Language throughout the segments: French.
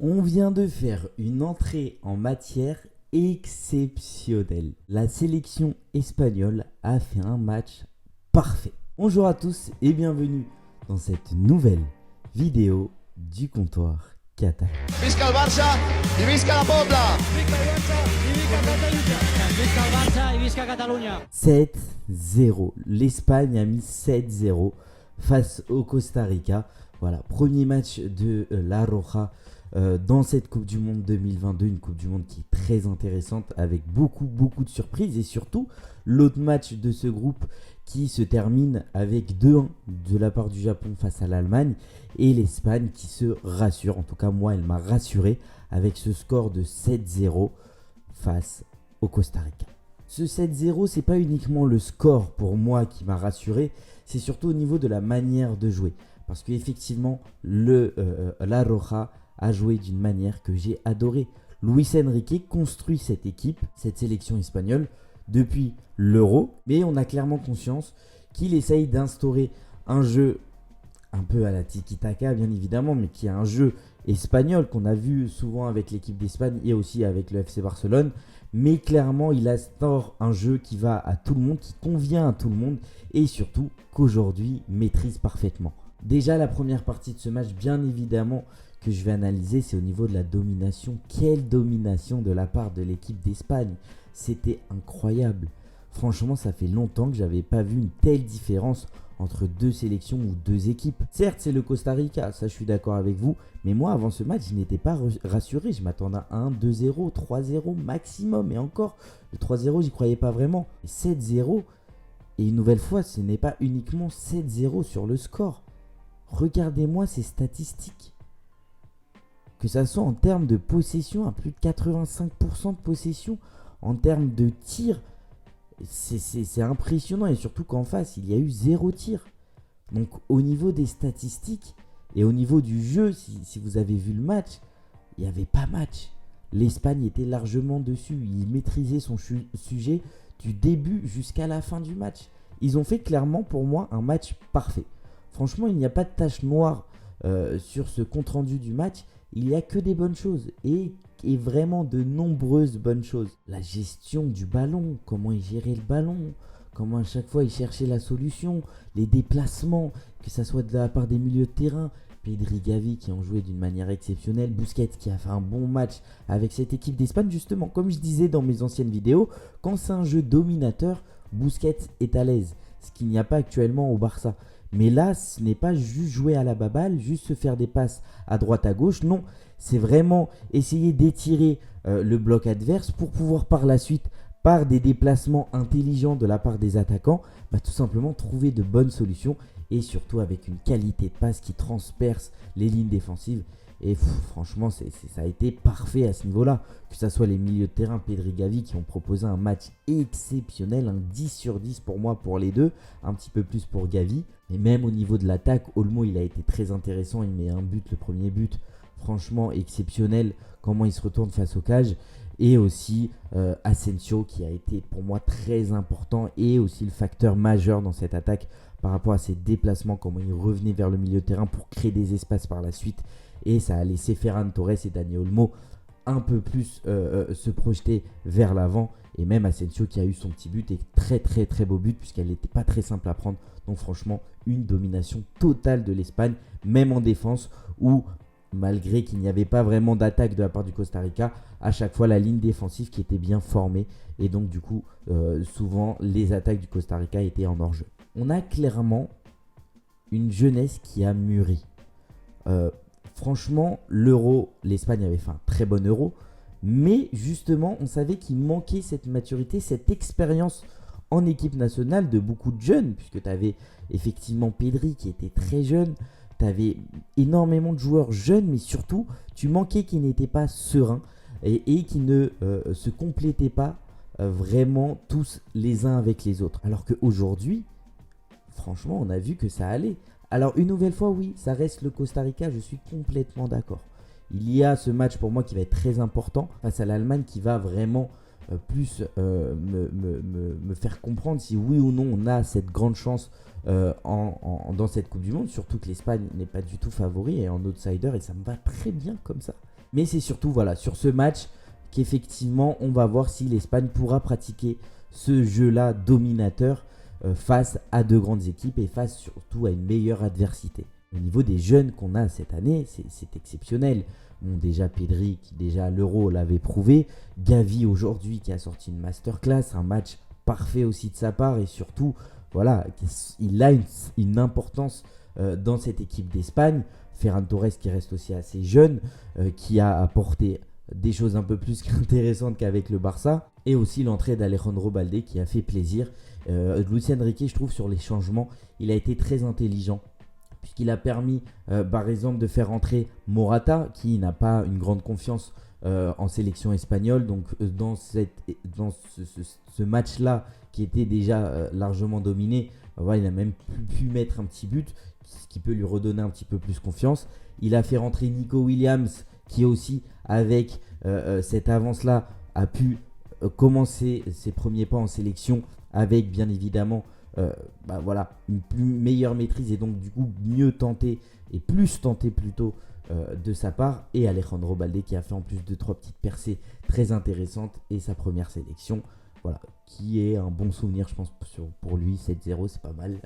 On vient de faire une entrée en matière exceptionnelle. La sélection espagnole a fait un match parfait. Bonjour à tous et bienvenue dans cette nouvelle vidéo du comptoir Qatar. Visca el Barça i visca la Pobla! Visca el Barça i visca Catalunya! Visca el Barça i visca Catalunya! 7-0. L'Espagne a mis 7-0 face au Costa Rica. Voilà, premier match de La Roja dans cette Coupe du Monde 2022. Une Coupe du Monde qui est très intéressante avec beaucoup de surprises. Et surtout, l'autre match de ce groupe qui se termine avec 2-1 de la part du Japon face à l'Allemagne. Et l'Espagne qui se rassure. En tout cas, moi, elle m'a rassuré avec ce score de 7-0 face au Costa Rica. Ce 7-0, c'est pas uniquement le score pour moi qui m'a rassuré, c'est surtout au niveau de la manière de jouer. Parce qu'effectivement, La Roja a joué d'une manière que j'ai adorée. Luis Enrique construit cette équipe, cette sélection espagnole, depuis l'Euro. Mais on a clairement conscience qu'il essaye d'instaurer un jeu un peu à la tiki-taka bien évidemment, mais qui est un jeu espagnol qu'on a vu souvent avec l'équipe d'Espagne et aussi avec le FC Barcelone. Mais clairement, il instaure un jeu qui va à tout le monde, qui convient à tout le monde et surtout qu'aujourd'hui maîtrise parfaitement. Déjà, la première partie de ce match, bien évidemment, que je vais analyser, c'est au niveau de la domination. Quelle domination de la part de l'équipe d'Espagne! C'était incroyable. Franchement, ça fait longtemps que j'avais pas vu une telle différence entre deux sélections ou deux équipes. Certes, c'est le Costa Rica, ça je suis d'accord avec vous, mais moi avant ce match, je n'étais pas rassuré. Je m'attendais à 1, 2-0, 3-0 maximum, et encore, le 3-0, j'y croyais pas vraiment. 7-0, et une nouvelle fois, ce n'est pas uniquement 7-0 sur le score. Regardez-moi ces statistiques. Que ça soit en termes de possession, à plus de 85% de possession, en termes de tir, c'est impressionnant, et surtout qu'en face, il y a eu 0 tir. Donc au niveau des statistiques et au niveau du jeu, si vous avez vu le match, il n'y avait pas match. L'Espagne était largement dessus. Il maîtrisait son sujet du début jusqu'à la fin du match. Ils ont fait clairement pour moi un match parfait. Franchement, il n'y a pas de tache noire sur ce compte-rendu du match. Il n'y a que des bonnes choses et vraiment de nombreuses bonnes choses. La gestion du ballon, comment il gérait le ballon, comment à chaque fois il cherchait la solution, les déplacements, que ce soit de la part des milieux de terrain, Pedri, Gavi qui ont joué d'une manière exceptionnelle, Busquets qui a fait un bon match avec cette équipe d'Espagne. Justement, comme je disais dans mes anciennes vidéos, quand c'est un jeu dominateur, Busquets est à l'aise, ce qu'il n'y a pas actuellement au Barça. Mais là, ce n'est pas juste jouer à la baballe, juste se faire des passes à droite à gauche. Non, c'est vraiment essayer d'étirer le bloc adverse pour pouvoir par la suite, par des déplacements intelligents de la part des attaquants, tout simplement trouver de bonnes solutions et surtout avec une qualité de passe qui transperce les lignes défensives. Et franchement, ça a été parfait à ce niveau-là. Que ce soit les milieux de terrain, Pedri, Gavi, qui ont proposé un match exceptionnel, un 10 sur 10 pour moi pour les deux, un petit peu plus pour Gavi. Et même au niveau de l'attaque, Olmo, il a été très intéressant. Il met un but, le premier but, franchement exceptionnel, comment il se retourne face au cage. Et aussi Asensio, qui a été pour moi très important et aussi le facteur majeur dans cette attaque par rapport à ses déplacements, comment il revenait vers le milieu de terrain pour créer des espaces par la suite. Et ça a laissé Ferran Torres et Dani Olmo un peu plus se projeter vers l'avant. Et même Asensio qui a eu son petit but et très beau but puisqu'elle n'était pas très simple à prendre. Donc franchement, une domination totale de l'Espagne, même en défense où malgré qu'il n'y avait pas vraiment d'attaque de la part du Costa Rica, à chaque fois la ligne défensive qui était bien formée. Et donc du coup, souvent les attaques du Costa Rica étaient en hors-jeu. On a clairement une jeunesse qui a mûri. Franchement, l'Euro, l'Espagne avait fait un très bon Euro. Mais justement, on savait qu'il manquait cette maturité, cette expérience en équipe nationale de beaucoup de jeunes. Puisque tu avais effectivement Pedri qui était très jeune. Tu avais énormément de joueurs jeunes. Mais surtout, tu manquais qui n'étaient pas sereins. Et qui ne se complétaient pas vraiment tous les uns avec les autres. Alors qu'aujourd'hui, franchement, on a vu que ça allait. Alors une nouvelle fois, oui, ça reste le Costa Rica, je suis complètement d'accord. Il y a ce match pour moi qui va être très important face à l'Allemagne qui va vraiment plus me faire comprendre si oui ou non on a cette grande chance dans cette Coupe du Monde. Surtout que l'Espagne n'est pas du tout favori et en outsider et ça me va très bien comme ça. Mais c'est surtout voilà, sur ce match qu'effectivement on va voir si l'Espagne pourra pratiquer ce jeu-là dominateur face à de grandes équipes et face surtout à une meilleure adversité. Au niveau des jeunes qu'on a cette année, c'est exceptionnel. Bon, déjà Pedri qui déjà à l'Euro l'avait prouvé, Gavi aujourd'hui qui a sorti une masterclass, un match parfait aussi de sa part et surtout voilà, il a une importance dans cette équipe d'Espagne. Ferran Torres qui reste aussi assez jeune, qui a apporté des choses un peu plus intéressantes qu'avec le Barça, et aussi l'entrée d'Alejandro Balde qui a fait plaisir. Luis Enrique, je trouve, sur les changements, il a été très intelligent puisqu'il a permis par exemple de faire entrer Morata qui n'a pas une grande confiance en sélection espagnole, donc dans ce match-là qui était déjà largement dominé, voilà, il a même pu mettre un petit but, ce qui peut lui redonner un petit peu plus confiance. Il a fait rentrer Nico Williams qui aussi avec cette avance-là a pu commencer ses premiers pas en sélection avec bien évidemment voilà, une meilleure maîtrise et donc du coup mieux tenter et plus tenter plutôt de sa part, et Alejandro Balde qui a fait en plus 2-3 petites percées très intéressantes et sa première sélection, voilà, qui est un bon souvenir je pense pour lui. 7-0 c'est pas mal.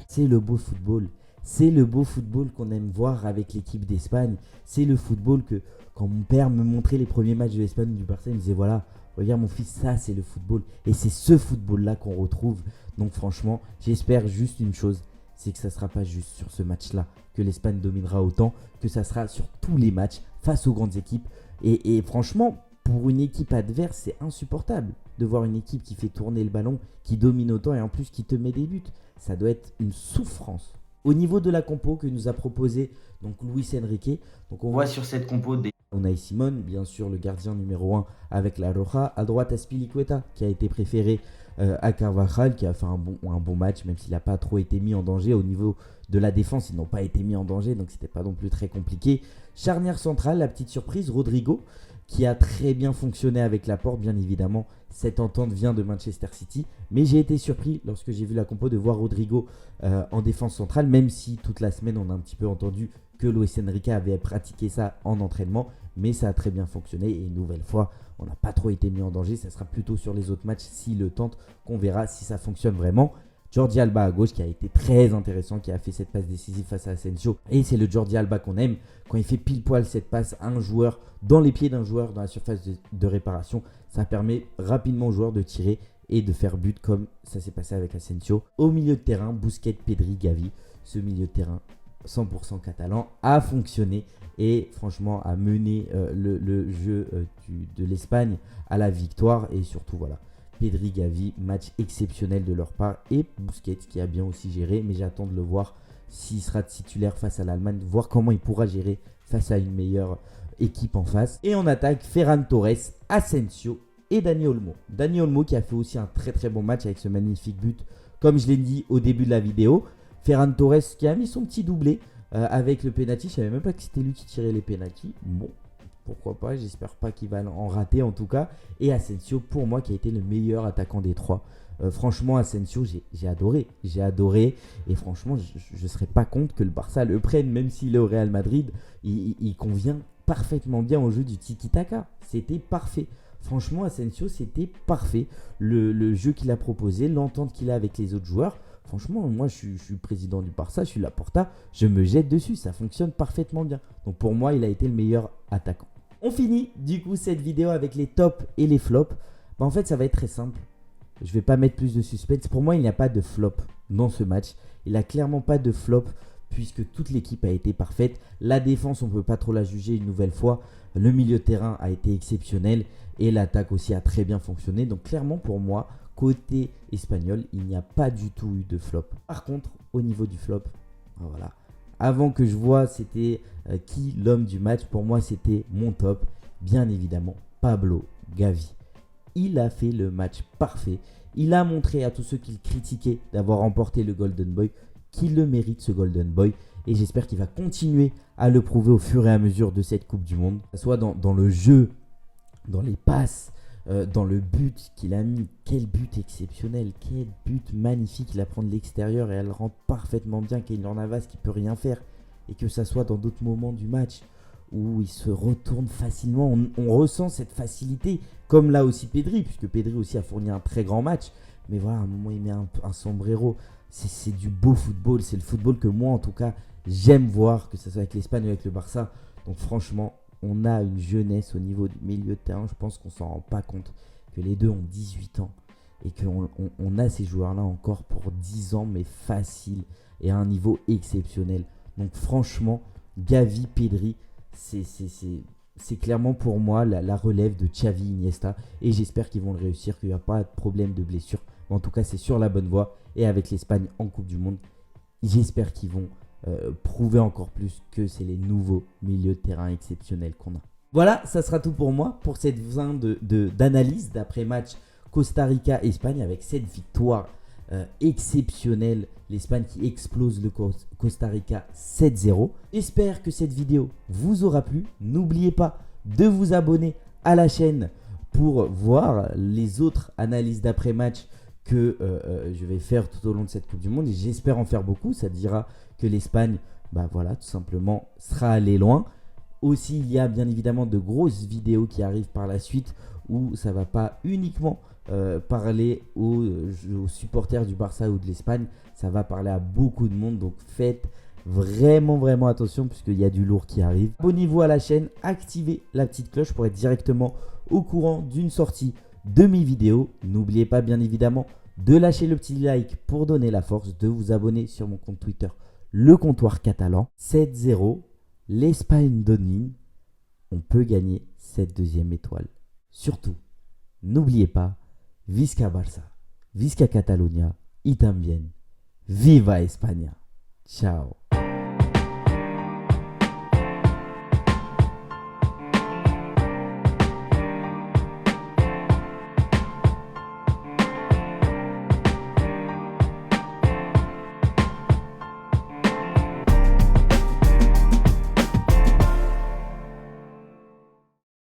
C'est le beau football, c'est le beau football qu'on aime voir avec l'équipe d'Espagne. C'est le football que quand mon père me montrait les premiers matchs de l'Espagne du Barça, il me disait voilà, regarde mon fils, ça c'est le football, et c'est ce football là qu'on retrouve. Donc franchement j'espère juste une chose, c'est que ça ne sera pas juste sur ce match-là que l'Espagne dominera autant, que ça sera sur tous les matchs face aux grandes équipes. Et franchement, pour une équipe adverse, c'est insupportable de voir une équipe qui fait tourner le ballon, qui domine autant et en plus qui te met des buts. Ça doit être une souffrance. Au niveau de la compo que nous a proposé donc Luis Enrique, donc on voit sur cette compo des Unai Simon, bien sûr le gardien numéro 1 avec la Roja, à droite Azpilicueta qui a été préféré à Carvajal, qui a fait un bon match, même s'il n'a pas trop été mis en danger. Au niveau de la défense, ils n'ont pas été mis en danger, donc c'était pas non plus très compliqué. Charnière centrale, la petite surprise, Rodrigo, qui a très bien fonctionné avec Laporte. Bien évidemment, cette entente vient de Manchester City, mais j'ai été surpris lorsque j'ai vu la compo de voir Rodrigo en défense centrale, même si toute la semaine on a un petit peu entendu que Luis Enrique avait pratiqué ça en entraînement, mais ça a très bien fonctionné et une nouvelle fois on n'a pas trop été mis en danger. Ça sera plutôt sur les autres matchs s'il le tente qu'on verra si ça fonctionne vraiment. Jordi Alba à gauche qui a été très intéressant, qui a fait cette passe décisive face à Asensio, et c'est le Jordi Alba qu'on aime quand il fait pile poil cette passe à un joueur dans les pieds d'un joueur dans la surface de réparation. Ça permet rapidement au joueur de tirer et de faire but comme ça s'est passé avec Asensio. Au milieu de terrain, Busquets, Pedri, Gavi, ce milieu de terrain 100% catalan a fonctionné et franchement a mené le jeu de l'Espagne à la victoire. Et surtout voilà, Pedri, Gavi, match exceptionnel de leur part, et Busquets qui a bien aussi géré, mais j'attends de le voir s'il sera titulaire face à l'Allemagne, voir comment il pourra gérer face à une meilleure équipe en face. Et on attaque Ferran Torres, Asensio et Dani Olmo. Dani Olmo qui a fait aussi un très très bon match avec ce magnifique but, comme je l'ai dit au début de la vidéo. Ferran Torres qui a mis son petit doublé avec le penalty. Je savais même pas que c'était lui qui tirait les penaltys. Bon, pourquoi pas, j'espère pas qu'il va en rater en tout cas. Et Asensio pour moi qui a été le meilleur attaquant des trois. Franchement Asensio j'ai adoré. Et franchement je ne serais pas contre que le Barça le prenne, même s'il est au Real Madrid. Il convient parfaitement bien au jeu du tiki-taka. C'était parfait. Franchement Asensio c'était parfait. Le jeu qu'il a proposé, l'entente qu'il a avec les autres joueurs. Franchement, moi je suis président du Barça, je suis Laporta, je me jette dessus, ça fonctionne parfaitement bien. Donc pour moi, il a été le meilleur attaquant. On finit du coup cette vidéo avec les tops et les flops. En fait, ça va être très simple. Je ne vais pas mettre plus de suspense. Pour moi, il n'y a pas de flop dans ce match. Il n'a clairement pas de flop puisque toute l'équipe a été parfaite. La défense, on ne peut pas trop la juger une nouvelle fois. Le milieu de terrain a été exceptionnel et l'attaque aussi a très bien fonctionné. Donc clairement pour moi, côté espagnol, il n'y a pas du tout eu de flop. Par contre, au niveau du flop, voilà. Avant que je vois c'était qui l'homme du match, pour moi c'était mon top, bien évidemment, Pablo Gavi. Il a fait le match parfait. Il a montré à tous ceux qui le critiquaient d'avoir remporté le Golden Boy qu'il le mérite, ce Golden Boy. Et j'espère qu'il va continuer à le prouver au fur et à mesure de cette Coupe du Monde. Que ce soit dans le jeu, dans les passes, dans le but qu'il a mis. Quel but exceptionnel, quel but magnifique. Il la prend de l'extérieur et elle rentre parfaitement bien. Keylor Navas qui peut rien faire. Et que ça soit dans d'autres moments du match où il se retourne facilement. On ressent cette facilité, comme là aussi Pedri, puisque Pedri aussi a fourni un très grand match. Mais voilà, à un moment, il met un sombrero. C'est du beau football. C'est le football que moi, en tout cas, j'aime voir, que ce soit avec l'Espagne ou avec le Barça. Donc franchement, on a une jeunesse au niveau du milieu de terrain. Je pense qu'on ne s'en rend pas compte que les deux ont 18 ans. Et qu'on a ces joueurs-là encore pour 10 ans, mais facile. Et à un niveau exceptionnel. Donc franchement, Gavi, Pedri, c'est clairement pour moi la relève de Xavi, Iniesta. Et j'espère qu'ils vont le réussir, qu'il n'y a pas de problème de blessure. Mais en tout cas, c'est sur la bonne voie. Et avec l'Espagne en Coupe du Monde, j'espère qu'ils vont prouver encore plus que c'est les nouveaux milieux de terrain exceptionnels qu'on a. Voilà, ça sera tout pour moi pour cette fin d'analyse d'après-match Costa Rica-Espagne avec cette victoire exceptionnelle. L'Espagne qui explose le Costa Rica 7-0. J'espère que cette vidéo vous aura plu. N'oubliez pas de vous abonner à la chaîne pour voir les autres analyses d'après-match que je vais faire tout au long de cette Coupe du Monde. Et j'espère en faire beaucoup. Ça dira que l'Espagne, bah voilà, tout simplement, sera allée loin. Aussi, il y a bien évidemment de grosses vidéos qui arrivent par la suite où ça ne va pas uniquement parler aux supporters du Barça ou de l'Espagne. Ça va parler à beaucoup de monde. Donc faites vraiment attention puisqu'il y a du lourd qui arrive. Abonnez-vous à la chaîne, activez la petite cloche pour être directement au courant d'une sortie de mes vidéos. N'oubliez pas bien évidemment de lâcher le petit like pour donner la force, de vous abonner sur mon compte Twitter, le comptoir catalan. 7-0, l'Espagne domine. On peut gagner cette deuxième étoile. Surtout, n'oubliez pas, Visca Barça, Visca Catalunya y también, Viva España. Ciao.